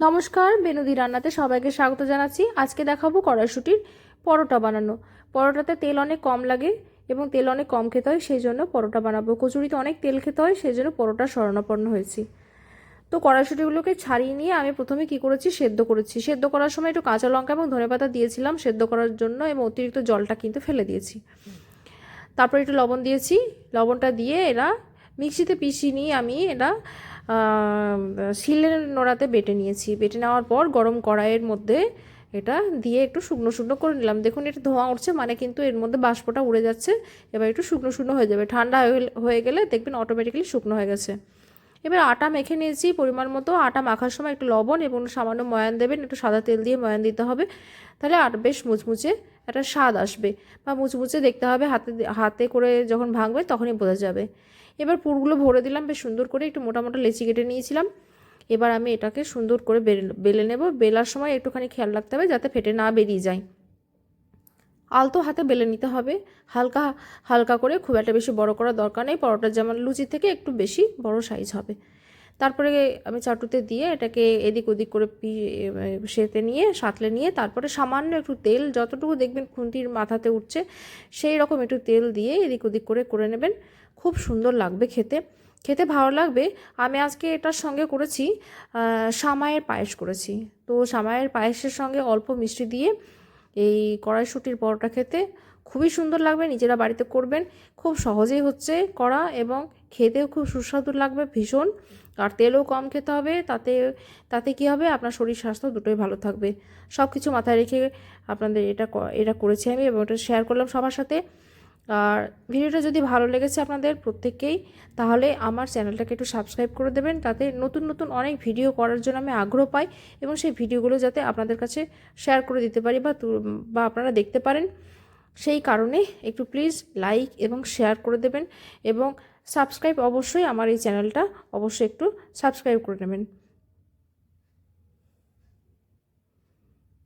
নমস্কার, বেনুদি রান্নাতে সবাইকে স্বাগত জানাচ্ছি। আজকে দেখাবো কড়াইশুঁটির পরোটা বানানো। পরোটাতে তেল অনেক কম লাগে এবং তেল অনেক কম খেতে হয়, সেই জন্য পরোটা বানাবো। কচুরিতে অনেক তেল খেতে হয়, সেই জন্য পরোটা শরণাপন্ন হয়েছি। তো কড়াইশুঁটিগুলোকে ছাড়িয়ে নিয়ে আমি প্রথমে কি করেছি, সেদ্ধ করেছি। সেদ্ধ করার সময় একটু কাঁচা লঙ্কা এবং ধনেপাতা দিয়েছিলাম সেদ্ধ করার জন্য, এবং অতিরিক্ত জলটা কিন্তু ফেলে দিয়েছি। তারপর একটু লবণ দিয়েছি। লবণটা দিয়ে এরা মিক্সিতে পিষিয়ে নিয়ে আমি এটা শিলের নোড়াতে বেটে নিয়েছি। বেটে নেওয়ার পর গরম কড়াইয়ের মধ্যে এটা দিয়ে একটু শুকনো শুকনো করে নিলাম। দেখুন এটা ধোঁয়া উঠছে, মানে কিন্তু এর মধ্যে বাষ্পটা উড়ে যাচ্ছে। এবার একটু শুকনো শুকনো হয়ে যাবে, ঠান্ডা হয়ে গেলে দেখবেন অটোমেটিক্যালি শুকনো হয়ে গেছে। এবার আটা মেখে নিয়েছি পরিমাণ মতো। আটা মাখার সময় একটু লবণ এবং সামান্য ময়ান দেবেন, একটু সাদা তেল দিয়ে ময়ান দিতে হবে, তাহলে আটা বেশ মুচমুচে একটা স্বাদ আসবে বা মুচমুচে দেখতে হবে। হাতে করে যখন ভাঙবে তখনই বোঝা যাবে। এবার পুরগুলো ভরে দিলাম বেশ সুন্দর করে, একটু মোটা মোটা লেচি কেটে নিয়েছিলাম। এবার আমি এটাকে সুন্দর করে বেলে নেব। বেলার সময় একটুখানি খেয়াল রাখতে হবে যাতে ফেটে না বেরিয়ে যায়। আলতো হাতে বেলে নিতে হবে, হালকা হালকা করে, খুব একটা বেশি বড় করার দরকার নেই। পরোটা যেমন লুচি থেকে একটু বেশি বড় সাইজ হবে। তারপরে আমি চাটুতে দিয়ে এটাকে এদিক ওদিক করে সেঁতে নিয়ে সাঁতলে নিয়ে, তারপরে সামান্য একটু তেল, যতটুকু দেখবেন খুন্তির মাথাতে উঠছে সেই রকম একটু তেল দিয়ে এদিক ওদিক করে নেবেন। খুব সুন্দর লাগবে খেতে, খেতে ভালো লাগবে। আমি আজকে এটার সঙ্গে করেছি সামাইয়ের পায়েস করেছি। তো সামাইয়ের পায়েসের সঙ্গে অল্প মিষ্টি দিয়ে এই কড়াইশুঁটির পরোটা খেতে খুবই সুন্দর লাগবে। নিজেরা বাড়িতে করবেন, খুব সহজেই হচ্ছে করা এবং খেতেও খুব সুস্বাদু লাগবে ভীষণ। আর তেলও কম খেতে হবে, তাতে তাতে কী হবে, আপনার শরীর স্বাস্থ্য দুটোই ভালো থাকবে। সব কিছু মাথায় রেখে আপনাদের এটা করেছি আমি এবং এটা শেয়ার করলাম সবার সাথে। আর ভিডিওটা যদি ভালো লেগেছে আপনাদের প্রত্যেককেই, তাহলে আমার চ্যানেলটাকে একটু সাবস্ক্রাইব করে দেবেন, তাতে নতুন নতুন অনেক ভিডিও করার জন্য আমি আগ্রহ পাই এবং সেই ভিডিওগুলো যাতে আপনাদের কাছে শেয়ার করে দিতে পারি বা আপনারা দেখতে পারেন। সেই কারণে একটু প্লিজ লাইক এবং শেয়ার করে দেবেন এবং সাবস্ক্রাইব অবশ্যই, আমার এই চ্যানেলটা অবশ্যই একটু সাবস্ক্রাইব করে নেবেন।